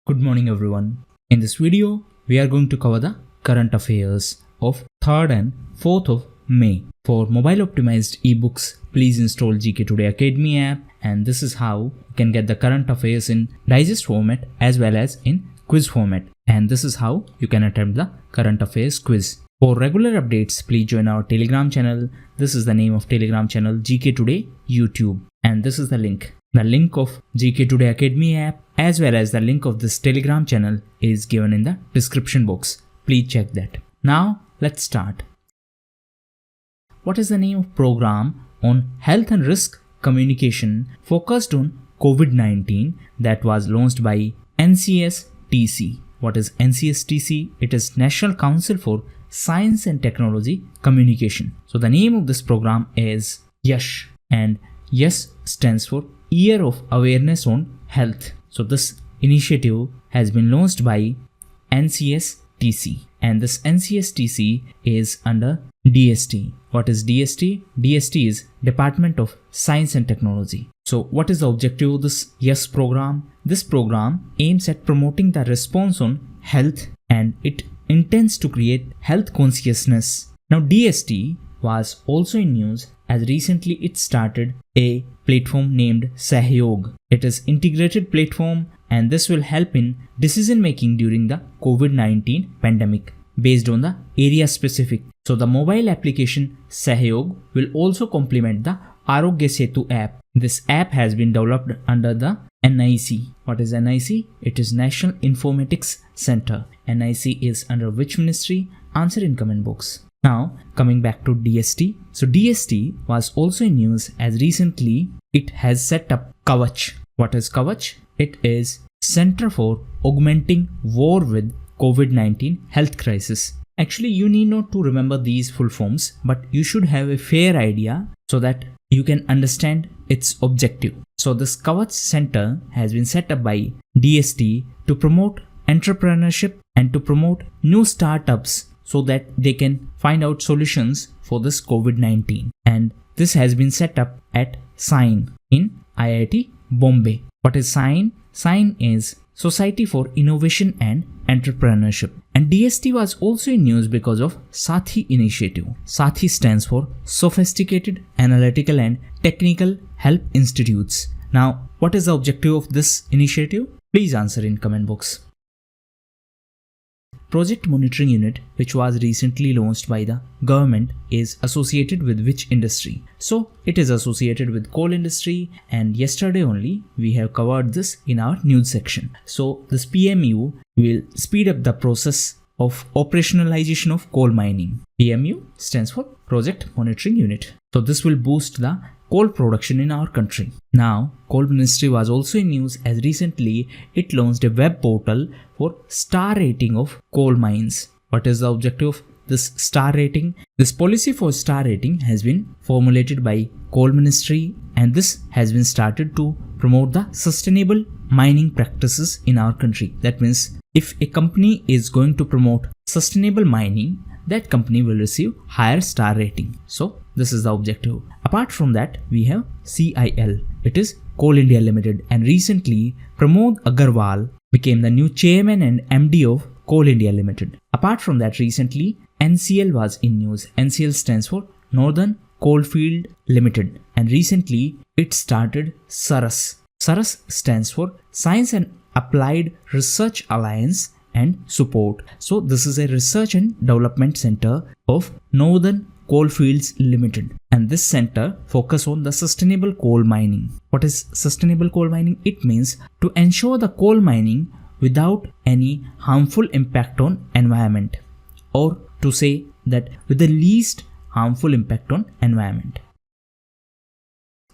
Good morning everyone. In this video, we are going to cover the current affairs of 3rd and 4th of May. For mobile optimized ebooks, please install GKToday Academy app, and this is how you can get the current affairs in digest format as well as in quiz format. And this is how you can attempt the current affairs quiz. For regular updates, please join our Telegram channel. This is the name of Telegram channel GKToday YouTube, and this is the link. The link of GKToday Academy app as well as the link of this Telegram channel is given in the description box. Please check that. Now let's start. What is the name of program on health and risk communication focused on COVID-19 that was launched by NCSTC? What is NCSTC? It is National Council for Science and Technology Communication. So the name of this program is YASH, and YASH stands for Year of Awareness on Health. So this initiative has been launched by NCSTC, and this NCSTC is under DST. What is DST? DST is Department of Science and Technology. So what is the objective of this YES program? This program aims at promoting the response on health, and it intends to create health consciousness. Now DST was also in news as recently it started a platform named Sahyog. It is integrated platform, and this will help in decision making during the COVID-19 pandemic based on the area specific. So the mobile application Sahyog will also complement the Arogya Setu app. This app has been developed under the NIC. What is NIC? It is National Informatics Center. NIC is under which ministry? Answer in comment box. Now coming back to DST. So DST was also in news as recently it has set up Kavach. What is Kavach? It is Center for Augmenting War with COVID-19 Health Crisis. Actually, you need not to remember these full forms, but you should have a fair idea so that you can understand its objective. So this Kavach Center has been set up by DST to promote entrepreneurship and to promote new startups so that they can find out solutions for this COVID-19. And this has been set up at SIGN in IIT Bombay. What is SIGN? SIGN is Society for Innovation and Entrepreneurship. And DST was also in news because of Sathi initiative. Sathi stands for Sophisticated Analytical and Technical Help Institutes. Now, what is the objective of this initiative? Please answer in comment box. Project Monitoring Unit, which was recently launched by the government, is associated with which industry? So it is associated with coal industry, and yesterday only we have covered this in our news section. So this PMU will speed up the process of operationalization of coal mining. PMU stands for Project Monitoring Unit. So this will boost the coal production in our country. Now, Coal Ministry was also in news as recently it launched a web portal for star rating of coal mines. What is the objective of this star rating? This policy for star rating has been formulated by Coal Ministry, and this has been started to promote the sustainable mining practices in our country. That means if a company is going to promote sustainable mining, that company will receive higher star rating. So this is the objective. Apart from that, we have CIL. It is Coal India Limited, and recently Pramod Agarwal became the new chairman and MD of Coal India Limited. Apart from that, recently NCL was in news. NCL stands for Northern Coalfield Limited, and recently it started SARAS. SARAS stands for Science and Applied Research Alliance and Support. So this is a research and development center of Northern Coalfields Limited, and this center focus on the sustainable coal mining. What is sustainable coal mining? It means to ensure the coal mining without any harmful impact on environment, or to say that with the least harmful impact on environment.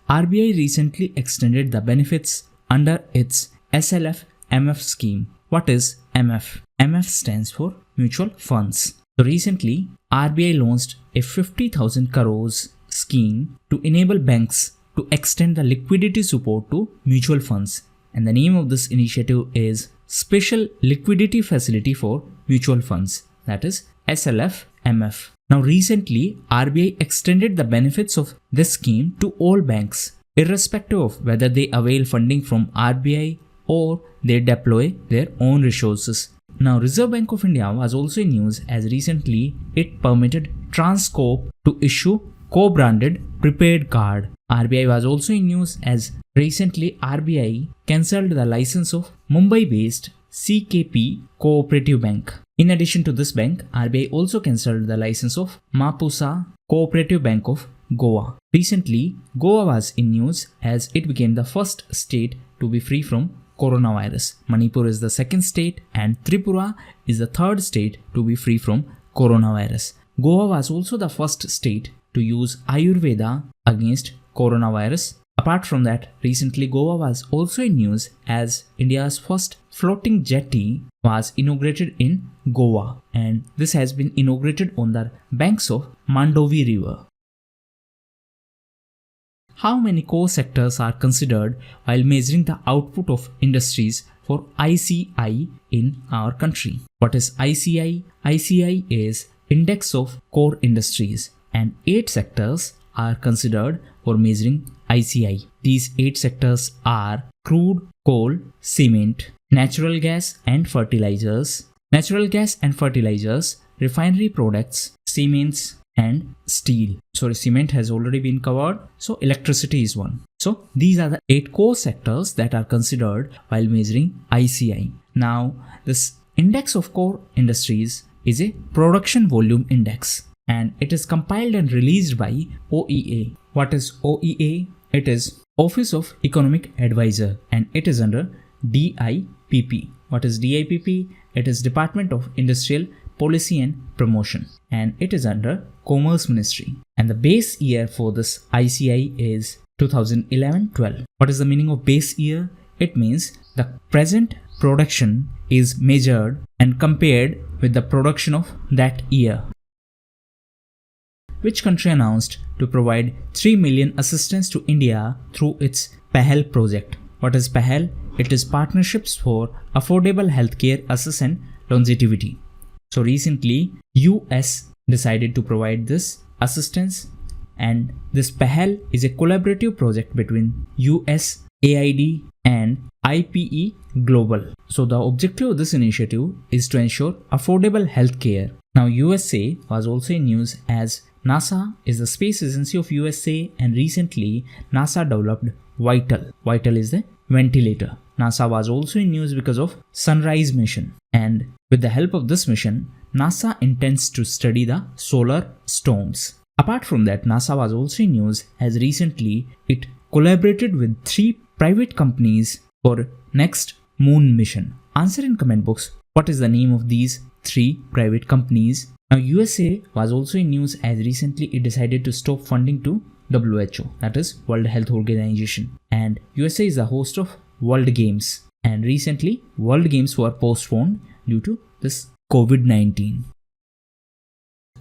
RBI recently extended the benefits under its SLF MF scheme. What is MF? MF stands for mutual funds. So recently, RBI launched a 50,000 crores scheme to enable banks to extend the liquidity support to mutual funds. And the name of this initiative is Special Liquidity Facility for Mutual Funds, that is SLF MF. Now recently, RBI extended the benefits of this scheme to all banks, irrespective of whether they avail funding from RBI or they deploy their own resources. Now, Reserve Bank of India was also in news as recently it permitted Transcorp to issue co-branded prepaid card. RBI was also in news as recently RBI cancelled the license of Mumbai-based CKP Cooperative Bank. In addition to this bank, RBI also cancelled the license of Mapusa Cooperative Bank of Goa. Recently, Goa was in news as it became the first state to be free from coronavirus. Manipur is the second state and Tripura is the third state to be free from coronavirus. Goa was also the first state to use Ayurveda against coronavirus. Apart from that, recently Goa was also in news as India's first floating jetty was inaugurated in Goa, and this has been inaugurated on the banks of Mandovi River. How many core sectors are considered while measuring the output of industries for ICI in our country? What is ICI? ICI is Index of Core Industries, and 8 sectors are considered for measuring ICI. These 8 sectors are crude, coal, cement, natural gas and fertilizers, refinery products, cements and steel. Cement has already been covered, so electricity is one. So these are the 8 core sectors that are considered while measuring ICI. Now, this Index of Core Industries is a production volume index, and it is compiled and released by OEA. What is OEA? It is Office of Economic Advisor, and it is under DIPP. What is DIPP? It is Department of Industrial Policy and Promotion, and it is under Commerce Ministry. And the base year for this ICI is 2011-12. What is the meaning of base year? It means the present production is measured and compared with the production of that year. Which country announced to provide 3 million assistance to India through its PAHEL project? What is PAHEL? It is Partnerships for Affordable Healthcare Access and Longevity. So recently, US decided to provide this assistance, and this PAHEL is a collaborative project between US, AID and IPE Global. So the objective of this initiative is to ensure affordable healthcare. Now, USA was also in news as NASA is the space agency of USA, and recently NASA developed Vital. Vital is the ventilator. NASA was also in news because of Sunrise mission, and with the help of this mission, NASA intends to study the solar storms. Apart from that, NASA was also in news as recently it collaborated with 3 private companies for next moon mission. Answer in comment box what is the name of these 3 private companies. Now, USA was also in news as recently it decided to stop funding to WHO, that is World Health Organization, and USA is the host of World Games, and recently World Games were postponed due to this COVID-19.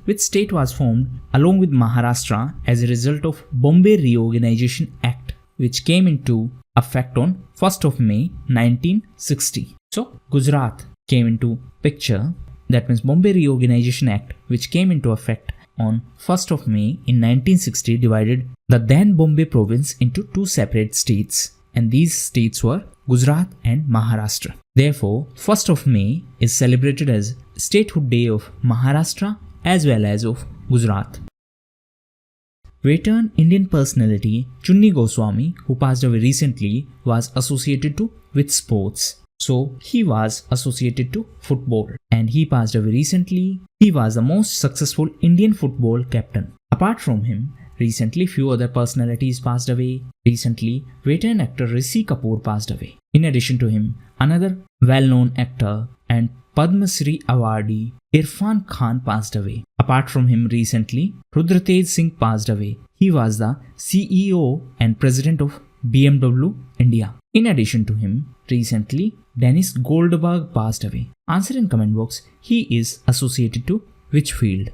Which state was formed along with Maharashtra as a result of Bombay Reorganization Act, which came into effect on 1st of May 1960. So Gujarat came into picture. That means Bombay Reorganization Act, which came into effect on 1st of May in 1960, divided the then Bombay province into 2 separate states, and these states were Gujarat and Maharashtra. Therefore, 1st of May is celebrated as Statehood Day of Maharashtra as well as of Gujarat. Veteran Indian personality Chunni Goswami, who passed away recently, was associated to with sports. So he was associated to football, and he passed away recently. He was the most successful Indian football captain. Apart from him, recently few other personalities passed away. Recently, veteran actor Rishi Kapoor passed away. In addition to him, another well-known actor and Padma Shri awardee Irfan Khan passed away. Apart from him, recently Rudratej Singh passed away. He was the CEO and president of BMW India. In addition to him, recently Dennis Goldberg passed away. Answer in comment box, he is associated to which field?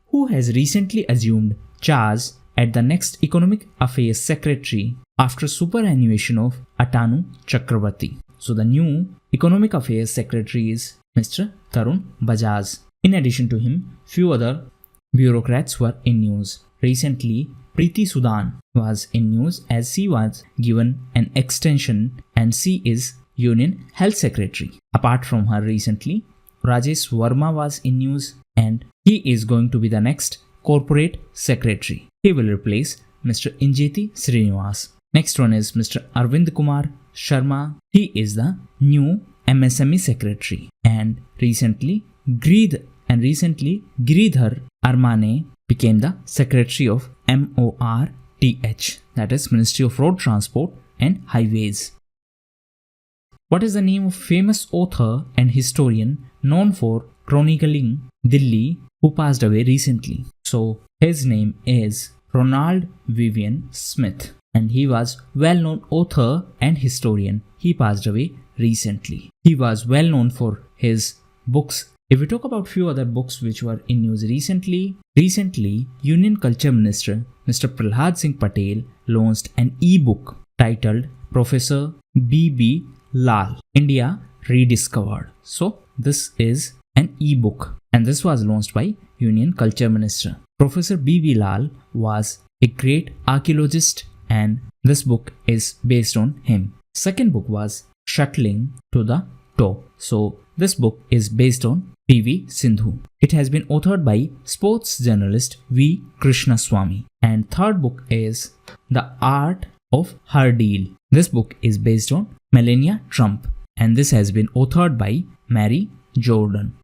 Who has recently assumed charge at the next Economic Affairs Secretary after superannuation of Atanu Chakrabarti? So the new Economic Affairs Secretary is Mr. Tarun Bajaj. In addition to him, few other bureaucrats were in news. Recently, Preeti Sudan was in news as she was given an extension and she is Union Health Secretary. Apart from her recently, Rajesh Verma was in news and he is going to be the next Corporate Secretary. He will replace Mr. Injeti Srinivas. Next one is Mr. Arvind Kumar Sharma. He is the new MSME Secretary. And recently Giridhar Armane became the Secretary of MORTH, that is Ministry of Road Transport and Highways. What is the name of famous author and historian known for chronicling Delhi who passed away recently? So his name is Ronald Vivian Smith and he was well-known author and historian. He passed away recently. He was well known for his books. If we talk about few other books which were in news recently, Union Culture Minister Mr. Prahlad Singh Patel launched an e-book titled Professor B.B. Lal, India Rediscovered. So this is an e-book and this was launched by Union Culture Minister. Professor B.B. Lal was a great archaeologist and this book is based on him. Second book was Shuttling to the Top. So this book is based on P.V. Sindhu. It has been authored by sports journalist V. Krishnaswamy. And third book is The Art of Her Deal. This book is based on Melania Trump and this has been authored by Mary Jordan.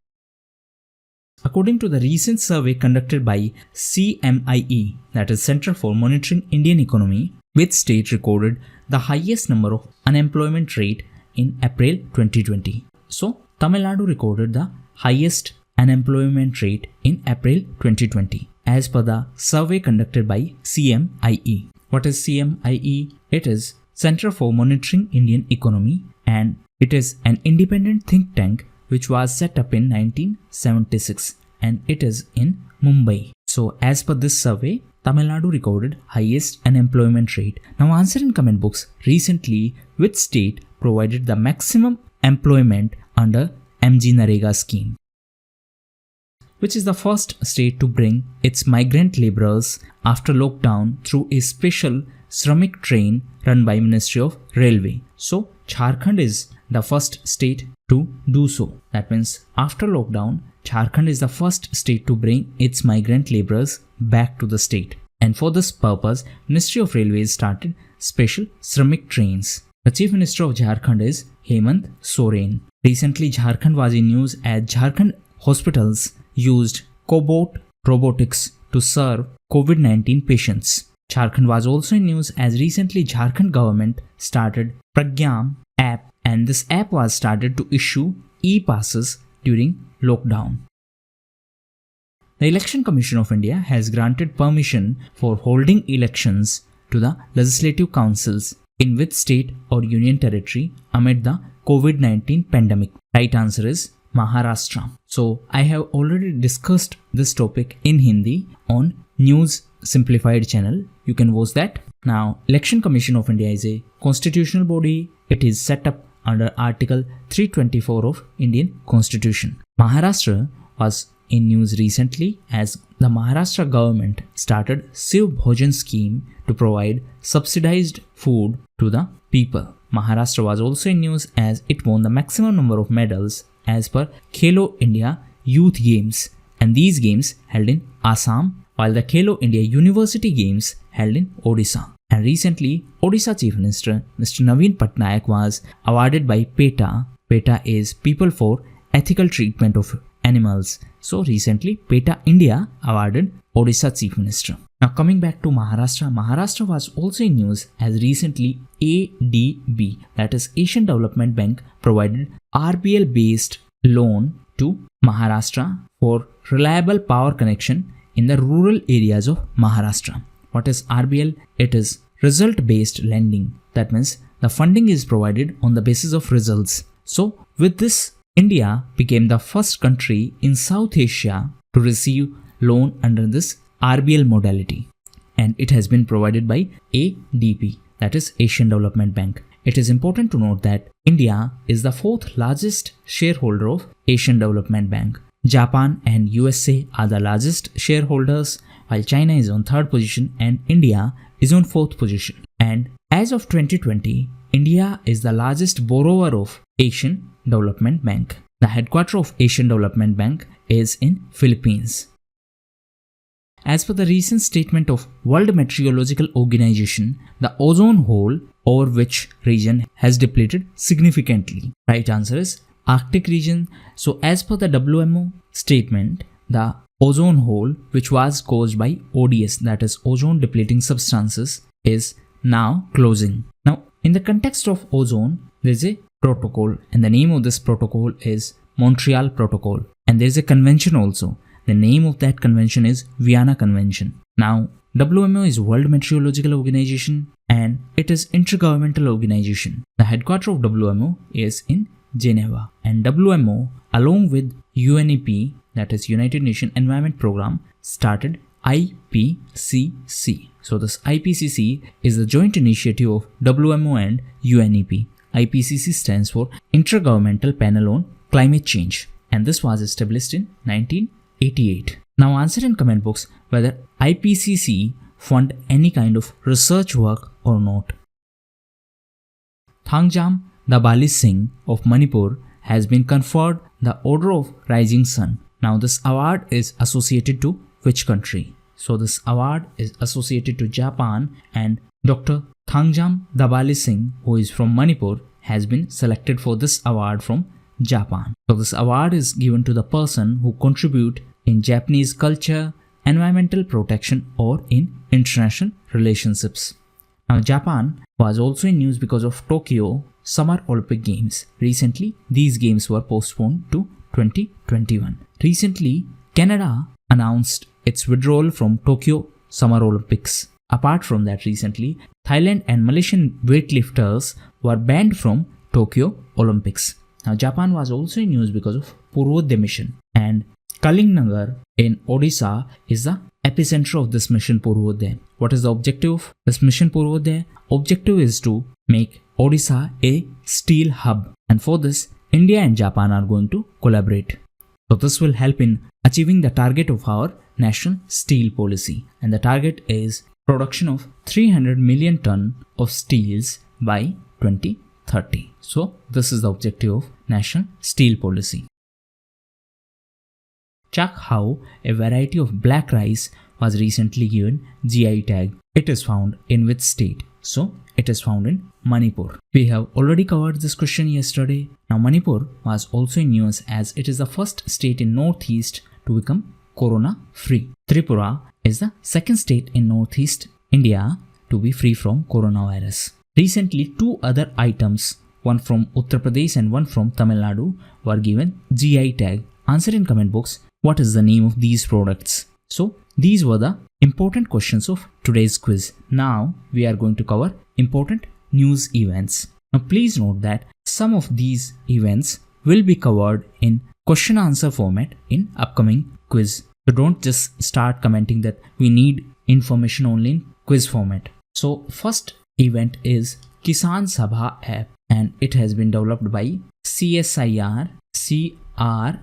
According to the recent survey conducted by CMIE, that is Center for Monitoring Indian Economy, which state recorded the highest number of unemployment rate in April 2020. So, Tamil Nadu recorded the highest unemployment rate in April 2020 as per the survey conducted by CMIE. What is CMIE? It is Center for Monitoring Indian Economy and it is an independent think tank which was set up in 1976 and it is in Mumbai. So as per this survey, Tamil Nadu recorded highest unemployment rate. Now answer in comment box recently which state provided the maximum employment under MG Narega scheme. Which is the first state to bring its migrant laborers after lockdown through a special Shramik train run by Ministry of Railway. So Jharkhand is the first state to do so. That means after lockdown, Jharkhand is the first state to bring its migrant laborers back to the state. And for this purpose, Ministry of Railways started special Shramik trains. The Chief Minister of Jharkhand is Hemant Soren. Recently, Jharkhand was in news as Jharkhand hospitals used cobot robotics to serve COVID-19 patients. Jharkhand was also in news as recently Jharkhand government started Pragyam app and this app was started to issue e-passes during lockdown. The Election Commission of India has granted permission for holding elections to the legislative councils in which state or union territory amid the COVID-19 pandemic. Right answer is Maharashtra. So I have already discussed this topic in Hindi on News Simplified channel. You can watch that. Now, Election Commission of India is a constitutional body. It is set up under Article 324 of Indian Constitution. Maharashtra was in news recently as the Maharashtra government started Shiv Bhojan scheme to provide subsidized food to the people. Maharashtra was also in news as it won the maximum number of medals as per Khelo India Youth Games and these games held in Assam while the Khelo India University Games held in Odisha. And recently, Odisha Chief Minister Mr. Naveen Patnaik was awarded by PETA. PETA is People for Ethical Treatment of Animals. So recently, PETA India awarded Odisha Chief Minister. Now coming back to Maharashtra, Maharashtra was also in news as recently ADB, that is Asian Development Bank, provided RBL based loan to Maharashtra for reliable power connection in the rural areas of Maharashtra. What is RBL? It is result based lending. That means the funding is provided on the basis of results. So with this, India became the first country in South Asia to receive loan under this RBL modality and it has been provided by ADB, that is Asian Development Bank. It is important to note that India is the fourth largest shareholder of Asian Development Bank. Japan and USA are the largest shareholders while China is on 3rd position and India is on 4th position. And as of 2020, India is the largest borrower of Asian Development Bank. The headquarters of Asian Development Bank is in Philippines. As per the recent statement of World Meteorological Organization, the ozone hole over which region has depleted significantly. Right answer is Arctic region. So as per the WMO statement, the ozone hole which was caused by ODS, that is ozone depleting substances, is now closing. Now in the context of ozone, there is a protocol and the name of this protocol is Montreal Protocol, and there is a convention also. The name of that convention is Vienna Convention. Now, WMO is World Meteorological Organization and it is intergovernmental organization. The headquarters of WMO is in Geneva, and WMO along with UNEP, that is United Nations Environment Program, started IPCC. So this IPCC is the joint initiative of WMO and UNEP. IPCC stands for Intergovernmental Panel on Climate Change, and this was established in 1988. Now answer in comment box whether IPCC fund any kind of research work or not. Thangjam Dabali Singh of Manipur has been conferred the Order of Rising Sun. Now this award is associated to which country? So this award is associated to Japan, and Dr. Thangjam Dabali Singh, who is from Manipur, has been selected for this award from Japan. So this award is given to the person who contribute in Japanese culture, environmental protection or in international relationships. Now Japan was also in news because of Tokyo Summer Olympic Games. Recently, these games were postponed to 2021. Recently, Canada announced its withdrawal from Tokyo Summer Olympics. Apart from that, recently, Thailand and Malaysian weightlifters were banned from Tokyo Olympics. Now, Japan was also in news because of Purvodaya mission, and Kalingnagar in Odisha is the epicenter of this mission Purvodaya. What is the objective of this mission Purvodaya? Objective is to make Odisha a steel hub, and for this, India and Japan are going to collaborate. So this will help in achieving the target of our national steel policy, and the target is production of 300 million ton of steels by 2030. So this is the objective of national steel policy. Check how a variety of black rice was recently given GI tag. It is found in which state? So it is found in Manipur. We have already covered this question yesterday. Now Manipur was also in news as it is the first state in Northeast to become corona free. Tripura is the second state in Northeast India to be free from coronavirus. Recently, two other items, one from Uttar Pradesh and one from Tamil Nadu, were given GI tag. Answer in comment box what is the name of these products. So these were the important questions of today's quiz. Now we are going to cover important news events. Now please note that some of these events will be covered in question answer format in upcoming quiz. So don't just start commenting that we need information only in quiz format. So first event is Kisan Sabha app, and it has been developed by CSIR CRRI.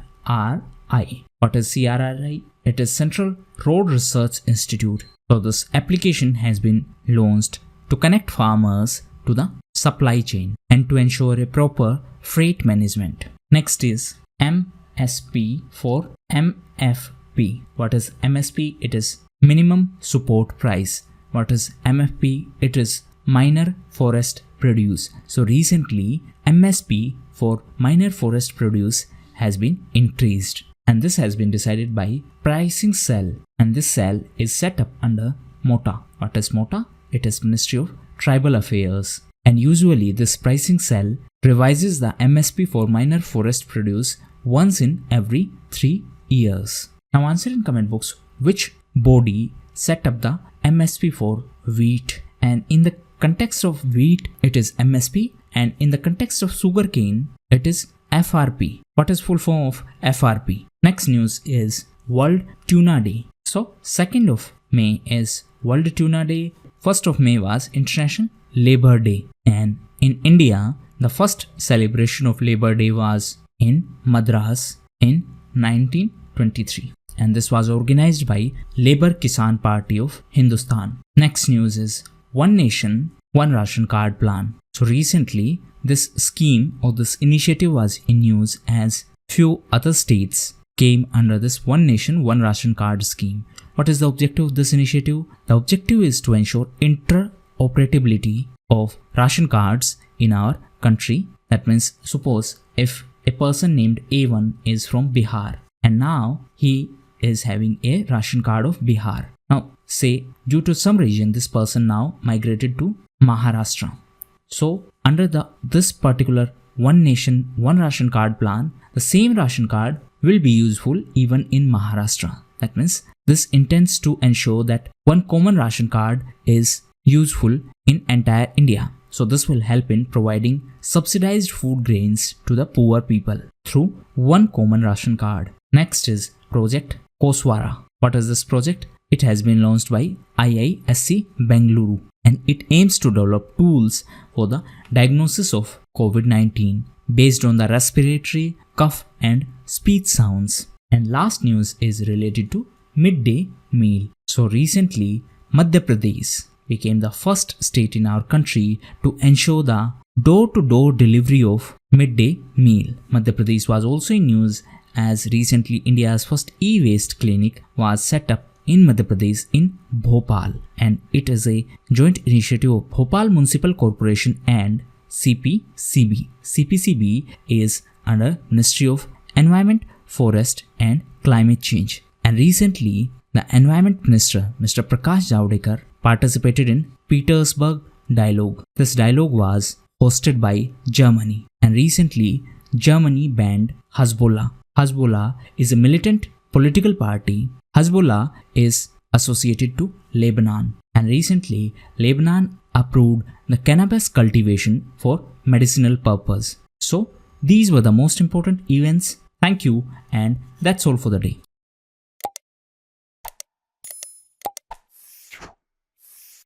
What is CRRI? It is Central Road Research Institute. So this application has been launched to connect farmers to the supply chain and to ensure a proper freight management. Next is MSP for MFP. What is MSP? It is minimum support price. What is MFP? It is minor forest produce. So recently MSP for minor forest produce has been increased, and this has been decided by pricing cell, and this cell is set up under MOTA. What is MOTA? It is Ministry of Tribal Affairs, and usually this pricing cell revises the MSP for minor forest produce once in every 3 years. Now answer in comment box which body set up the MSP for wheat, and in the context of wheat it is MSP, and in the context of sugarcane it is FRP. What is full form of FRP? Next news is World Tuna Day. So 2nd of May is World Tuna Day. 1st of May was International Labour Day, and in India the first celebration of Labour Day was in Madras in 1923. and this was organized by Labour Kisan Party of Hindustan. Next news is One Nation, One Ration Card Plan. So recently, this scheme or this initiative was in news as few other states came under this One Nation, One Ration Card scheme. What is the objective of this initiative? The objective is to ensure interoperability of ration cards in our country. That means, suppose if a person named A1 is from Bihar and now he is having a ration card of Bihar. Now, say due to some reason this person now migrated to Maharashtra. So, under this particular One Nation, One Ration Card plan, the same ration card will be useful even in Maharashtra. That means, this intends to ensure that one common ration card is useful in entire India. So this will help in providing subsidized food grains to the poor people through one common ration card. Next is Project Koswara. What is this project? It has been launched by IISc Bengaluru and it aims to develop tools for the diagnosis of COVID-19 based on the respiratory, cough and speech sounds. And last news is related to midday meal. So recently, Madhya Pradesh became the first state in our country to ensure the door-to-door delivery of midday meal. Madhya Pradesh was also in news as recently India's first e-waste clinic was set up in Madhya Pradesh in Bhopal, and it is a joint initiative of Bhopal Municipal Corporation and CPCB. CPCB is under Ministry of Environment, Forest and Climate Change. And recently, the Environment Minister, Mr. Prakash Javadekar, participated in Petersburg Dialogue. This dialogue was hosted by Germany. And recently, Germany banned Hezbollah. Hezbollah is a militant political party. Hezbollah is associated to Lebanon. And recently, Lebanon approved the cannabis cultivation for medicinal purpose. So, these were the most important events. Thank you, and that's all for the day.